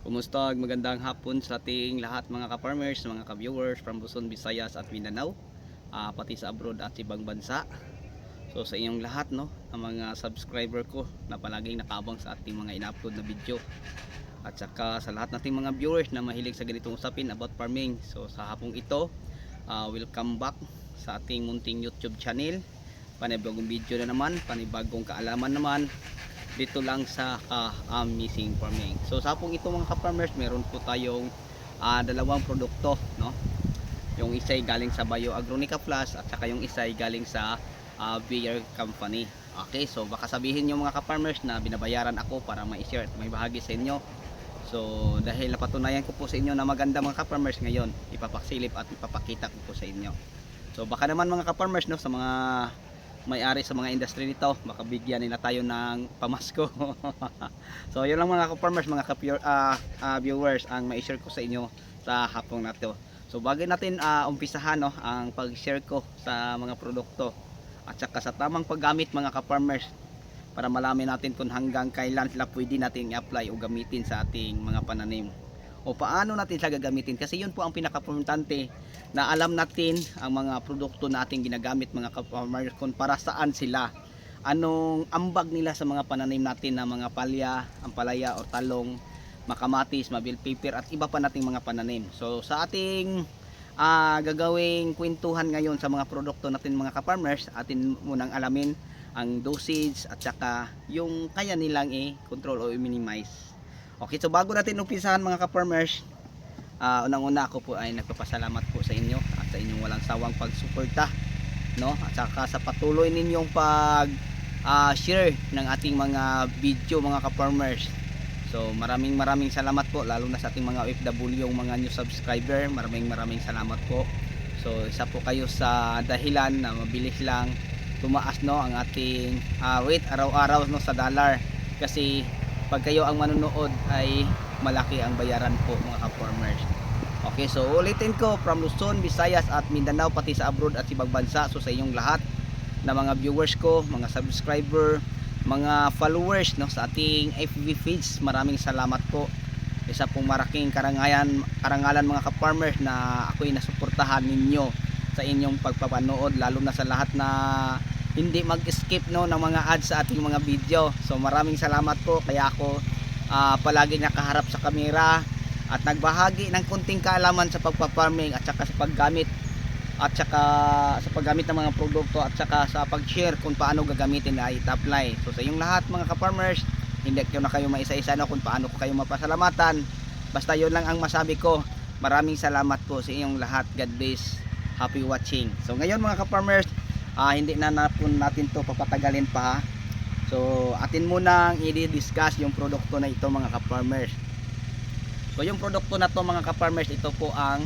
Kumusta? Magandang hapon sa ating lahat mga ka-farmers, mga ka-viewers from Luzon, Visayas at Mindanao, pati sa abroad at ibang bansa. So sa inyong lahat ang mga subscriber ko na palaging nakaabang sa ating mga ina-upload na video. At saka sa lahat nating mga viewers na mahilig sa ganitong usapin about farming. So sa hapong ito, welcome back sa ating munting YouTube channel. Panibagong video na naman, panibagong kaalaman naman dito lang sa Amazing Farming. So sa hapong ito mga ka-farmers, meron po tayong dalawang produkto, no? Yung isa ay galing sa Bio Agronica Plus at saka yung isa ay galing sa Bayer Company. Okay, so baka sabihin nyo mga ka-farmers na binabayaran ako para ma-share at may bahagi sa inyo. So dahil napatunayan ko po sa inyo na maganda mga ka-farmers, ngayon ipapaksilip at ipapakita ko po sa inyo. So baka naman mga ka-farmers, no, sa mga may-ari sa mga industry nito, baka bigyan nila tayo ng pamasko. So yun lang mga ka-farmers, mga viewers ang ma-share ko sa inyo sa hapong na to. So bago natin umpisahan ang pag-share ko sa mga produkto at saka sa tamang paggamit mga ka-farmers, para malaman natin kung hanggang kailan sila pwede natin i-apply o gamitin sa ating mga pananim, o paano natin sila gagamitin, kasi yun po ang pinaka-importante, na alam natin ang mga produkto na ating ginagamit mga ka-farmers, kung para saan sila, anong ambag nila sa mga pananim natin na mga palya, ampalaya o talong, makamatis, mabil paper at iba pa nating mga pananim. So sa ating gagawing kwentuhan ngayon sa mga produkto natin mga ka-farmers, atin munang alamin ang dosage at saka yung kaya nilang i-control o i-minimize. Okay, so bago natin umpisahan mga ka-farmers, unang-una ako po ay nagpapasalamat po sa inyo at sa inyong walang sawang pagsuporta, no? At saka sa patuloy ninyong pag share ng ating mga video mga ka-farmers. So maraming salamat po, lalo na sa ating mga OFW, yung mga new subscriber. Maraming salamat po. So isa po kayo sa dahilan na mabilis lang tumaas ang ating rate araw-araw sa dollar, kasi pag kayo ang manonood ay malaki ang bayaran po mga ka-farmers. Okay, so ulitin ko, from Luzon, Visayas at Mindanao, pati sa abroad at ibang bansa. So sa inyong lahat na mga viewers ko, mga subscriber, mga followers sa ating FB page, maraming salamat po. Isa pong malaking karangalan mga ka-farmers na ako'y nasuportahan ninyo sa inyong pagpapanood, lalo na sa lahat na hindi mag-skip ng mga ads sa ating mga video. So maraming salamat po, kaya ako palagi nakaharap sa kamera at nagbahagi ng kunting kaalaman sa pagpa-farming at saka sa paggamit ng mga produkto at saka sa pag-share kung paano gagamitin na i-apply. So sa inyong lahat mga ka-farmers, hindi ko na kayo maisa-isa kung paano ko kayo mapasalamatan. Basta yun lang ang masabi ko. Maraming salamat po sa inyong lahat. God bless. Happy watching. So ngayon mga ka-farmers, hindi na natin to papatagalin pa. So atin munang i-discuss yung produkto na ito mga ka-farmers. So yung produkto na to mga ka-farmers, ito po ang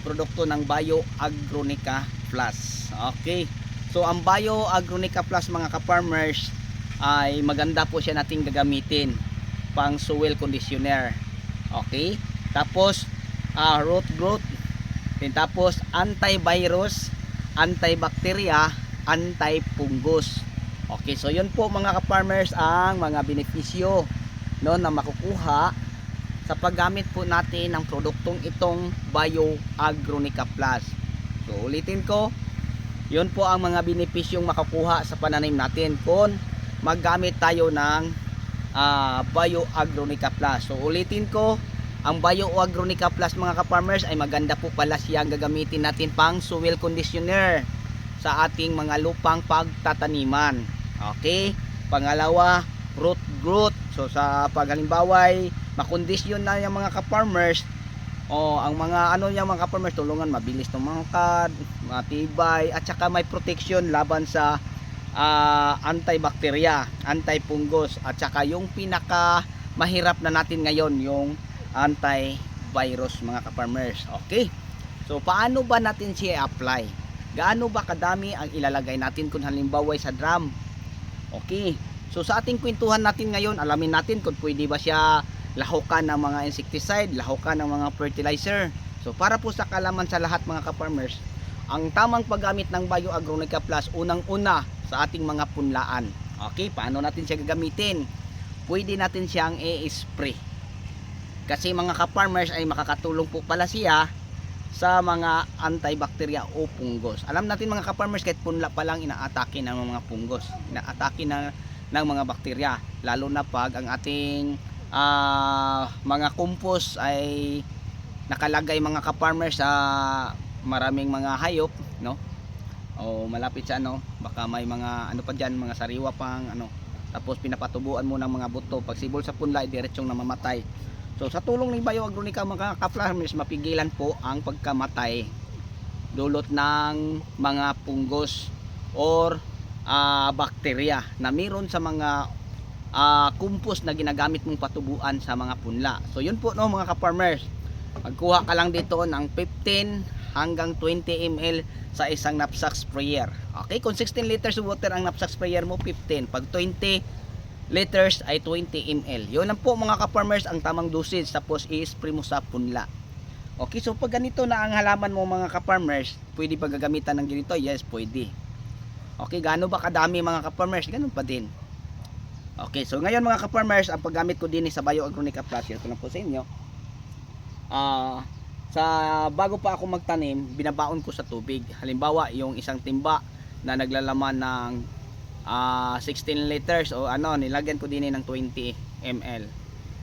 produkto ng Bio Agronica Plus. Okay, so ang Bio Agronica Plus mga ka-farmers ay maganda po siya nating gagamitin pang soil conditioner. Okay, tapos root growth, then tapos antivirus, antibacteria, anti-fungus. Okay, so yun po mga ka-farmers ang mga benepisyo na makukuha sa paggamit po natin ng produktong itong Bio Agronica Plus. So ulitin ko, yun po ang mga benepisyong makukuha sa pananim natin kung maggamit tayo ng Bio Agronica Plus. So ulitin ko, ang Bio Agronica Plus mga ka-farmers ay maganda po pala siyang gagamitin natin pang soil conditioner sa ating mga lupang pagtataniman. Okay, pangalawa, root growth. So sa paghalimbawa makondisyon na yung mga ka-farmers, ang mga yung mga ka-farmers, tulungan mabilis tumangkad, matibay, at saka may protection laban sa antibacteria, anti-fungus, at saka yung pinaka mahirap na natin ngayon, yung antivirus mga ka-farmers. Okay, so paano ba natin siya apply? Gaano ba kadami ang ilalagay natin kung halimbawa sa drum? Okay, so sa ating kwentuhan natin ngayon, alamin natin kung pwede ba siya lahukan ng mga insecticide, lahukan ng mga fertilizer. So para po sa kalaman sa lahat mga ka-farmers, ang tamang paggamit ng Bio Agronica Plus, unang-una sa ating mga punlaan. Okay, paano natin siya gagamitin? Pwede natin siyang i-spray. Kasi mga ka-farmers ay makakatulong po pala siya sa mga antibacteria o punggos. Alam natin mga ka-farmers, kahit punla pa lang inaatake ng mga punggos, inaatake ng mga bakterya, lalo na pag ang ating mga compost ay nakalagay mga ka-farmers sa maraming mga hayop, no? O malapit sa ano, baka may mga ano pa diyan, mga sariwa pang ano. Tapos pinapatubuan mo ng mga buto, pag sibol sa punla ay diretsong namamatay. So sa tulong ng Bioagronica mga ka-farmers, mapigilan po ang pagkamatay dulot ng mga punggos or bakterya na meron sa mga compost na ginagamit mong patubuan sa mga punla. So yun po no mga ka-farmers, magkuha ka lang dito ng 15 hanggang 20 ml sa isang knapsack sprayer. Okay, kung 16 liters of water ang knapsack sprayer mo, 15. Pag 20 liters ay 20 ml. Yun lang po mga ka-farmers ang tamang dosage, tapos i-spray mo sa punla. Okay, so pag ganito na ang halaman mo mga ka-farmers, pwede pa gagamitan ng ganito? Yes, pwede. Okay, gaano ba kadami mga ka-farmers? Ganun pa din. Okay, so ngayon mga ka-farmers, ang paggamit ko din sa Bioagronica Plus, ito lang po sa inyo. Sa bago pa ako magtanim, binabaon ko sa tubig. Halimbawa, yung isang timba na naglalaman ng 16 liters o ano, nilagyan ko din ng 20 ml.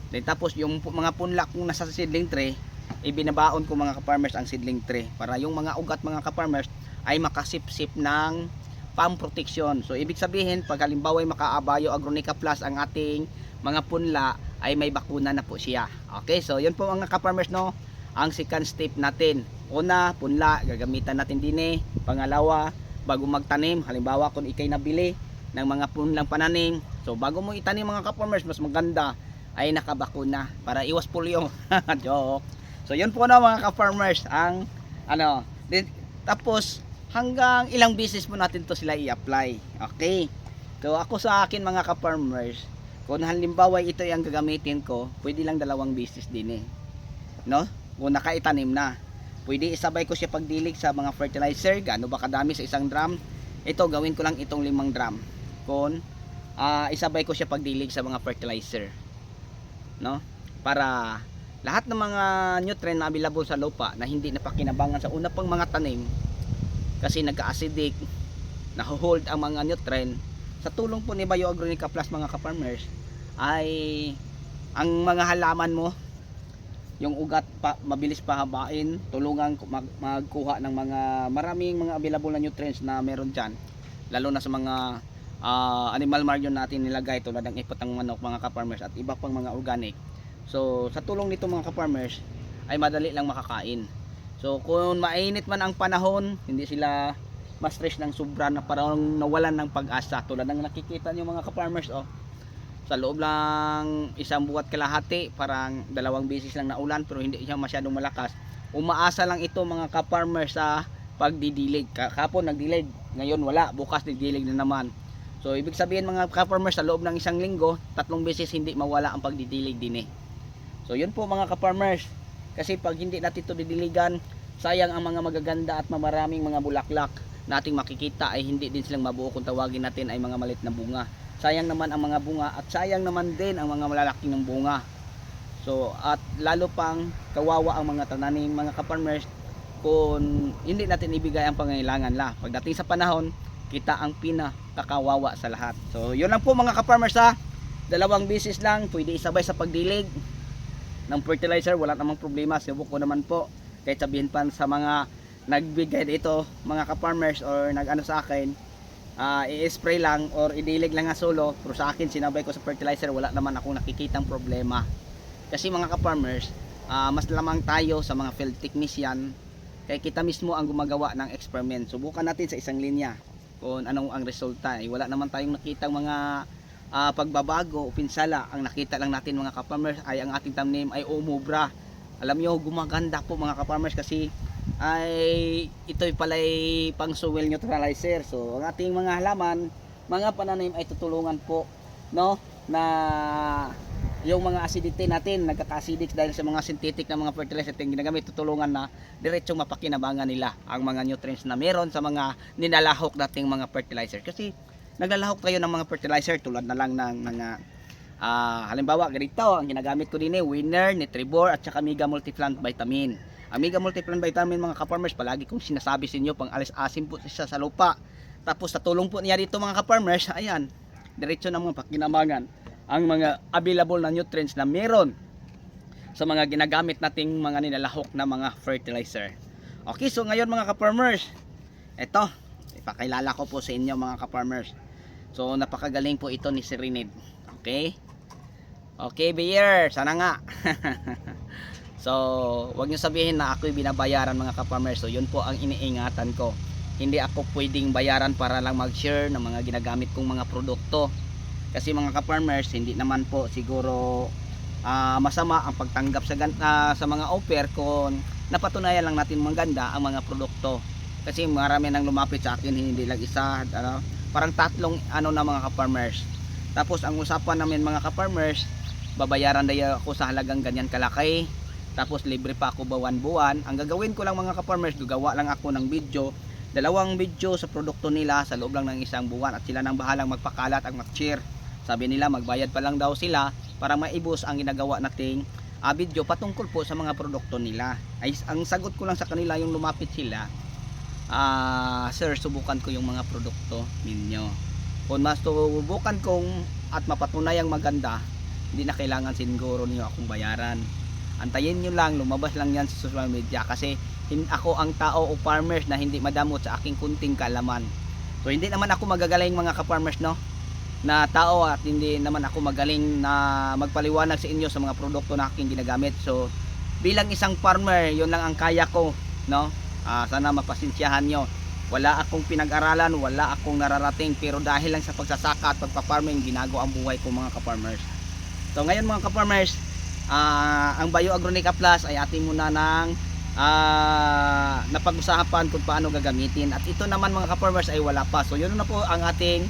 Then tapos yung mga punla kung nasa seedling tray, ibinabaon ko mga ka-farmers ang seedling tray para yung mga ugat mga ka-farmers ay makasipsip ng palm protection. So ibig sabihin, pag halimbawa ay Bioagronica Plus ang ating mga punla, ay may bakuna na po siya. Okay, so yun po mga ka-farmers no, ang second step natin. Una, punla, gagamitan natin din Pangalawa, bago magtanim, halimbawa kung ikay nabili ng mga punlang pananim, so bago mo itanim mga ka-farmers, mas maganda ay nakabakuna para iwas polio. Joke. So yun po na mga ka-farmers ang ano, tapos hanggang ilang beses mo natin to sila i-apply. Okay, so ako sa akin mga ka-farmers, kung halimbawa ito yung gagamitin ko, pwede lang 2 beses din no? Kung nakaitanim na, pwede isabay ko siya pagdilig sa mga fertilizer. Gaano ba kadami sa isang drum? Ito, gawin ko lang itong 5 drum. Kung isabay ko siya pagdilig sa mga fertilizer, no? Para lahat ng mga nutrient na available sa lupa na hindi napakinabangan sa una pang mga tanim, kasi nagka-acidic, naho-hold ang mga nutrient, sa tulong po ni Bioagronica Plus mga ka-farmers, ay ang mga halaman mo, yung ugat mabilis pahabain, tulungan magkuha ng mga maraming mga available na nutrients na meron dyan, lalo na sa mga animal manure natin nilagay tulad ng ipot ng manok mga ka-farmers at iba pang mga organic. So sa tulong nito mga ka-farmers ay madali lang makakain. So kung mainit man ang panahon, hindi sila ma-stress ng sobra na parang nawalan ng pag-asa, tulad ng nakikita nyo mga ka-farmers sa loob lang isang buwat kalahati, parang 2 beses lang na ulan pero hindi siya masyadong malakas. Umaasa lang ito mga ka-farmers sa pagdidilig. Kahapon nagdilig, ngayon wala, bukas didilig na naman. So ibig sabihin mga ka-farmers, sa loob ng isang linggo 3 beses hindi mawala ang pagdidilig din So yun po mga ka-farmers, kasi pag hindi natin ito didiligan, sayang ang mga magaganda at maraming mga bulaklak nating makikita ay hindi din silang mabuo kung tawagin natin ay mga malit na bunga. Sayang naman ang mga bunga at sayang naman din ang mga malalaki ng bunga. So at lalo pang kawawa ang mga tananing mga ka-farmers kung hindi natin ibigay ang pangangailangan la. Pagdating sa panahon, kita ang pinakakawawa sa lahat. So yun lang po mga ka-farmers 2 beses lang, pwede isabay sa pagdilig ng fertilizer, wala namang problema. Subok ko naman po, kahit sabihin pa sa mga nagbigay dito mga ka-farmers or nag-ano sa akin, i-spray lang or idilig lang nga solo, pero sa akin sinabay ko sa fertilizer, wala naman akong nakikitang problema. Kasi mga ka-farmers, mas lamang tayo sa mga field technician, kaya kita mismo ang gumagawa ng experiment. Subukan natin sa isang linya kung anong ang resulta. Wala naman tayong nakitang mga pagbabago o pinsala. Ang nakita lang natin mga ka-farmers ay ang ating tanim ay umubra. Alam nyo, gumaganda po mga ka-farmers kasi ay ito'y pala'y pang soil neutralizer. So ang ating mga halaman, mga pananim ay tutulungan po no na yung mga acidity natin nagkaka-acidic dahil sa mga synthetic na mga fertilizer na ginagamit, tutulungan na diretsong mapakinabangan nila ang mga nutrients na meron sa mga nilalahok nating mga fertilizer. Kasi naglalahok tayo ng mga fertilizer tulad na lang ng mga Halimbawa, ganito, ang ginagamit ko din Winner, Nutribor, at saka Mega Multiplant Vitamin. Ang Mega Multiplant Vitamin mga ka-farmers, palagi kong sinasabi sa inyo, pang alis asim po siya sa lupa. Tapos sa tulong po niya dito mga ka-farmers, ayan, diretso na mga pakinabangan ang mga available na nutrients na meron sa mga ginagamit nating mga nilalahok na mga fertilizer. Okay, so ngayon mga ka-farmers, ito, ipakilala ko po sa inyo mga ka-farmers. So napakagaling po ito ni Serenade. Okay? Okay, Beer, sana nga. So, wag niyo sabihin na ako'y binabayaran mga ka-farmers. So, yun po ang iniingatan ko. Hindi ako pwedeng bayaran para lang mag-share ng mga ginagamit kong mga produkto. Kasi mga ka-farmers, hindi naman po siguro masama ang pagtanggap sa mga offer kung napatunayan lang natin maganda ang mga produkto. Kasi marami nang lumapit sa akin, hindi lang isa, parang tatlong na mga ka-farmers. Tapos ang usapan namin mga ka-farmers, babayaran daw ako sa halagang ganyan kalaki. Tapos libre pa ako buwan-buwan. Ang gagawin ko lang mga ka-farmers, gagawa lang ako ng video, 2 video sa produkto nila sa loob lang ng 1 buwan, at sila nang bahalang magpakalat at mag-share. Sabi nila magbayad pa lang daw sila para maibos ang ginagawa nating video patungkol po sa mga produkto nila. Ay, ang sagot ko lang sa kanila, yung lumapit sila, sir, subukan ko yung mga produkto ninyo. Kung mas subukan kong at mapatunayang maganda, hindi na kailangan siguro niyo akong bayaran. Antayin nyo lang, lumabas lang yan sa social media, kasi ako ang tao o farmers na hindi madamot sa aking kunting kaalaman. So hindi naman ako magagaling mga ka-farmers na tao, at hindi naman ako magaling na magpaliwanag sa inyo sa mga produkto na aking ginagamit. So bilang isang farmer, yun lang ang kaya ko, sana mapasensyahan nyo. Wala akong pinag-aralan, wala akong nararating, pero dahil lang sa pagsasaka at pagpa-farming, ginago ang buhay ko mga ka-farmers. So ngayon mga ka-farmers, ang Bio Agronica Plus ay ating muna ng napag-usapan kung paano gagamitin, at ito naman mga ka-farmers ay wala pa. So yun na po ang ating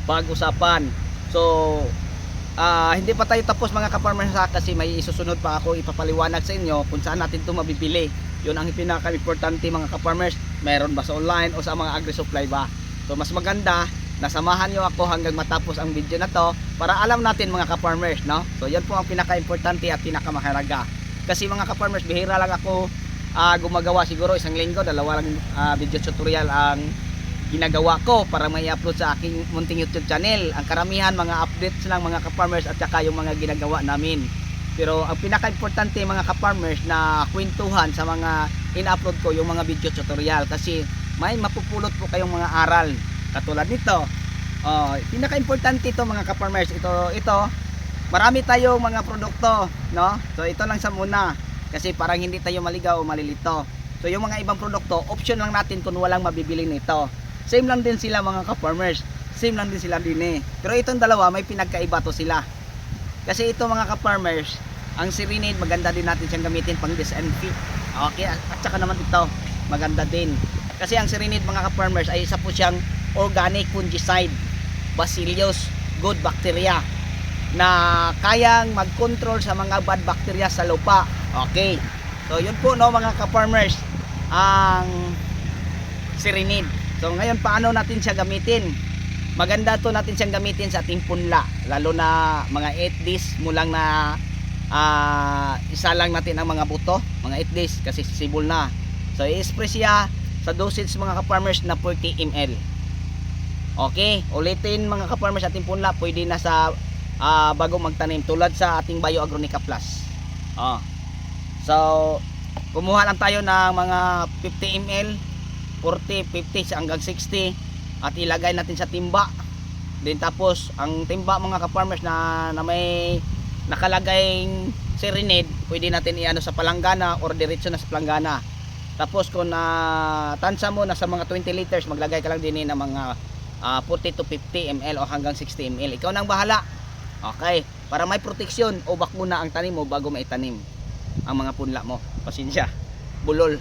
pag-usapan. So hindi pa tayo tapos mga ka-farmers, kasi may isusunod pa ako ipapaliwanag sa inyo kung saan natin ito mabibili. Yun ang pinaka-importante mga ka-farmers, meron ba sa online o sa mga agri-supply ba. So mas maganda nasamahan nyo ako hanggang matapos ang video na to para alam natin mga ka-farmers, So yan po ang pinaka-importante at pinaka-mahalaga. Kasi mga ka-farmers, bihira lang ako gumagawa, siguro 1 linggo, 2 lang video tutorial ang ginagawa ko para may upload sa aking munting YouTube channel. Ang karamihan mga updates lang mga ka-farmers, at saka yung mga ginagawa namin. Pero ang pinaka-importante mga ka-farmers na kwentuhan sa mga in-upload ko, yung mga video tutorial, kasi may mapupulot po kayong mga aral katulad nito. Pinaka-importante ito mga ka-farmers, ito marami tayong mga produkto, So ito lang sa muna, kasi parang hindi tayo maligaw o malilito. So yung mga ibang produkto, option lang natin kung walang mabibili nito. Same lang din sila mga ka-farmers, same lang din sila din Pero itong dalawa may pinagkaiba to sila. Kasi ito mga ka-farmers, ang Serenade, maganda din natin siyang gamitin pang disinfect. Okay, at saka naman ito maganda din. Kasi ang Serenade mga ka-farmers ay isa po siyang organic fungicide, Bacillus good bacteria, na kayang mag-control sa mga bad bacteria sa lupa. Okay, so yun po mga ka-farmers ang Serenade. So ngayon, paano natin siya gamitin? Maganda to natin siyang gamitin sa ating punla, lalo na mga 8 days mo lang na isa lang natin ang mga buto, mga 8 days kasi sisibol na. So i-spray siya sa dosage mga ka-farmers na 40 ml. Okay, ulitin mga ka-farmers, ating punla pwede na sa bago magtanim, tulad sa ating Bio Agronica Plus. So kumuha lang tayo ng mga 50 ml, 40, 50 hanggang 60, at ilagay natin sa timba. Then tapos ang timba mga ka-farmers na may nakalagay Serenade, pwede natin iano sa palanggana or diretso na sa palanggana. Tapos kung tansa mo na sa mga 20 liters, maglagay ka lang din ng mga 40 to 50 ml o hanggang 60 ml. Ikaw nang bahala. Okay, para may proteksyon o bakuna ang tanim mo bago maitanim ang mga punla mo. Pasensya, bulol.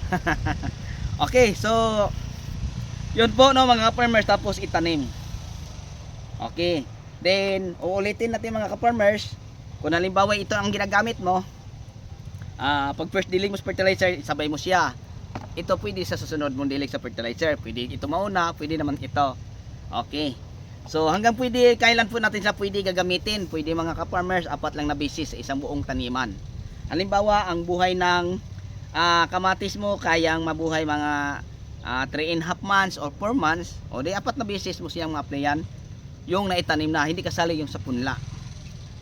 Okay, so yun po mga ka-farmers, tapos itanim. Okay, then uulitin natin mga ka-farmers. Kung halimbawa ito ang ginagamit mo, pag first dilig mo sa fertilizer, sabay mo siya. Ito pwede sa susunod mong dilig sa fertilizer, pwede ito mauna, pwede naman ito. Okay, So hanggang kailan po natin siya pwede gagamitin? Pwede mga ka-farmers, 4 lang na beses sa isang buong taniman. Halimbawa, ang buhay ng kamatis mo kayang mabuhay mga 3.5 months or 4 months, o di 4 na beses mo siyang ma-applyan yung naitanim na, hindi kasali yung sa punla.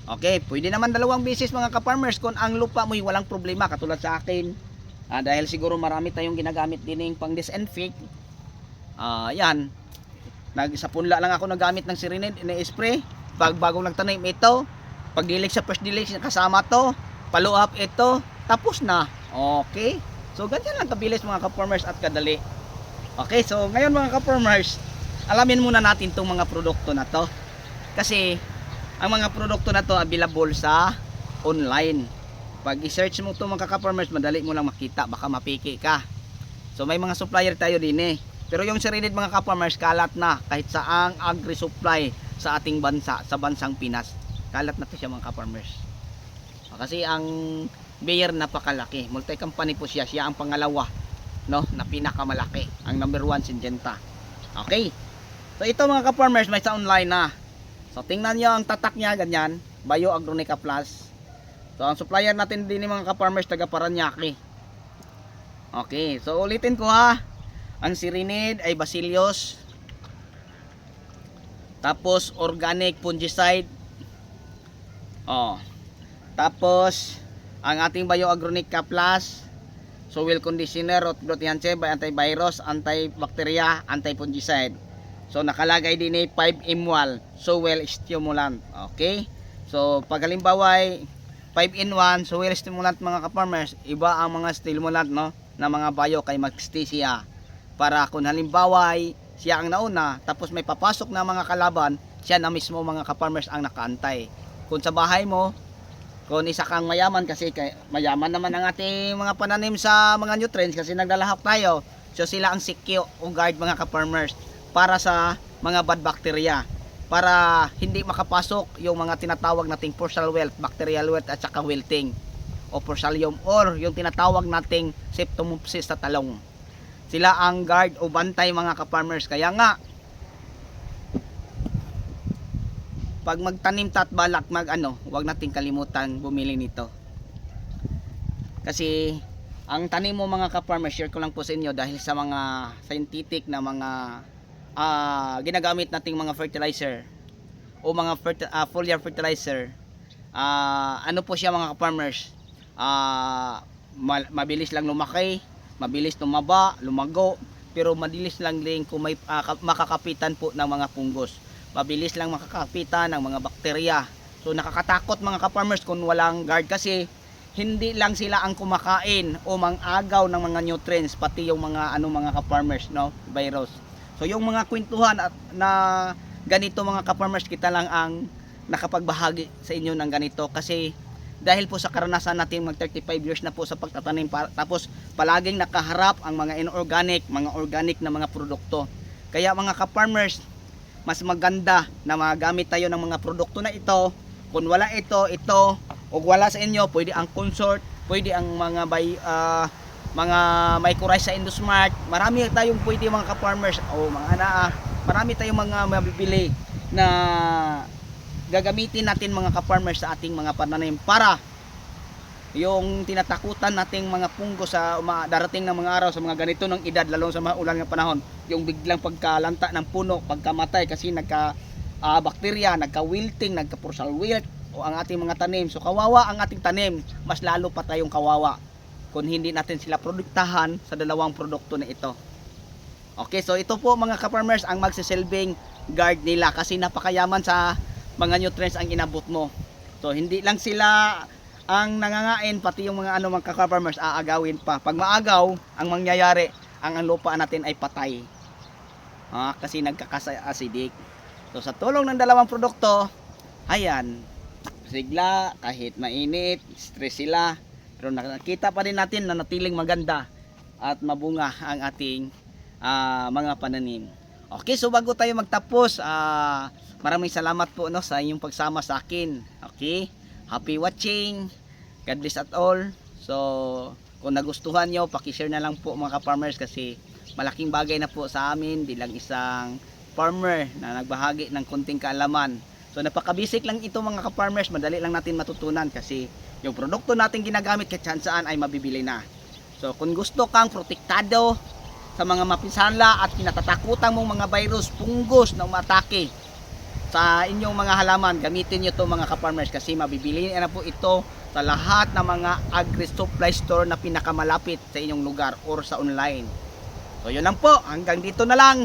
Okay, pwede naman 2 beses mga ka-farmers kung ang lupa mo walang problema, katulad sa akin. Dahil siguro marami tayong ginagamit din pang disinfect. Yan, sa punla lang ako nagamit ng Serenade na-spray. Pag bagong nagtanim ito, pag dilig sa first dilig kasama to, follow up ito, tapos na. Okay, so ganyan lang kabilis mga ka-farmers at kadali. Okay, so ngayon mga ka-farmers, alamin muna natin itong mga produkto na to. Kasi ang mga produkto na to available sa online. Pag i-search mo itong mga ka-farmers, madali mo lang makita, baka mapiki ka. So may mga supplier tayo din Pero yung Serenade mga ka-farmers, kalat na kahit saang agri-supply sa ating bansa, sa bansang Pinas. Kalat na to siya mga ka-farmers. Kasi ang Bayer napakalaki. Multi-company po siya. Siya ang pangalawa, no, na pinakamalaki. Ang number 1 Syngenta. Okay. So ito mga ka-farmers, may sa online na. So tingnan niyo ang tatak niya ganyan, Bio Agronica Plus. So ang supplier natin din mga ka-farmers, taga Paranaque. Okay, so ulitin ko ha. Ang Serenade ay Bacillus. Tapos organic fungicide. Tapos ang ating Bio Agronica Plus, soil conditioner, root growth enhancer, antivirus, antibacteria, antifungicide. So nakalagay din 5-in-1 soil stimulant. Okay? So pag halimbawa ay 5-in-1 soil stimulant mga ka-farmers, iba ang mga stimulant, no, na mga bio kay magstisia. Para kung halimbawa ay siya ang nauna, tapos may papasok na mga kalaban, siya na mismo mga ka-farmers ang nakaantay. Kung sa bahay mo, kung isa kang mayaman, kasi mayaman naman ang ating mga pananim sa mga nutrients kasi naglalahok tayo, so sila ang sikyo o guard mga ka-farmers para sa mga bad bacteria, para hindi makapasok yung mga tinatawag nating postal wilt, bacterial wilt at saka wilting o Fusarium, or yung tinatawag nating Streptomyces sa talong. Sila ang guard o bantay mga ka-farmers. Kaya nga pag magtanim at balak huwag nating kalimutan bumili nito. Kasi ang tanim mo mga ka-farmers, share ko lang po sa inyo dahil sa mga scientific na mga ginagamit nating mga fertilizer o mga foliar fertilizer. Ano po siya mga ka-farmers, mabilis lang lumaki, mabilis tumaba, lumago, pero mabilis lang din kung may makakapitan po ng mga punggos. Mabilis lang makakapitan ng mga bakterya. So nakakatakot mga ka-farmers kung walang guard, kasi hindi lang sila ang kumakain o mang-agaw ng mga nutrients, pati yung mga mga ka-farmers, no, virus. So yung mga kwentuhan at na ganito mga ka-farmers, kita lang ang nakapagbahagi sa inyo ng ganito, kasi dahil po sa karanasan natin mag 35 years na po sa pagtatanim, tapos palaging nakaharap ang mga inorganic, mga organic na mga produkto. Kaya mga ka-farmers, mas maganda na magamit tayo ng mga produkto na ito. Kung wala ito, o wala sa inyo, pwede ang Consort, pwede ang mga mga mycorrhiza Endosmart. Marami tayong pwede mga ka-farmers, o marami tayong mga mabibili na gagamitin natin mga ka-farmers sa ating mga pananim, para yung tinatakutan nating mga punggo sa darating ng mga araw, sa mga ganito ng edad, lalo sa mga ulan ng panahon, yung biglang pagkalanta ng puno, pagkamatay kasi nagka bakterya, nagka-wilting, nagka-postal wilt o ang ating mga tanim. So kawawa ang ating tanim, mas lalo pa tayong kawawa kung hindi natin sila produktahan sa dalawang produkto na ito. Okay, so ito po mga ka-farmers ang magsisilbing guard nila, kasi napakayaman sa mga nutrients ang inabot mo. So hindi lang sila ang nangangain, pati yung mga mga ka-farmers aagawin pa. Pag maagaw, ang mangyayari, ang lupa natin ay patay. Kasi nagkaka-acidic. So sa tulong ng dalawang produkto, ayan, sigla, kahit mainit, stress sila, pero nakita pa rin natin na natiling maganda at mabunga ang ating mga pananim. Okay, so bago tayo magtapos, maraming salamat po, no, sa inyong pagsama sa akin. Okay, happy watching, God bless at all. So kung nagustuhan nyo, pakishare na lang po mga ka-farmers, kasi malaking bagay na po sa amin, di lang isang farmer na nagbahagi ng konting kaalaman. So napaka-basic lang ito mga ka-farmers, madali lang natin matutunan kasi yung produkto natin ginagamit kahit saan ay mabibili na. So kung gusto kang protektado sa mga mapinsala at kinatatakutan mong mga virus, fungus na umatake sa inyong mga halaman, gamitin nyo to mga ka-farmers kasi mabibili na po ito sa lahat ng mga agri-supply store na pinakamalapit sa inyong lugar or sa online. So yun lang po, hanggang dito na lang.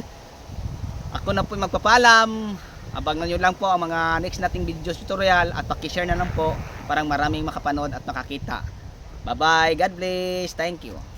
Ako na po magpapaalam. Abangan nyo lang po ang mga next nating video tutorial at pakishare na lang po para maraming makapanood at makakita. Bye bye, God bless, thank you.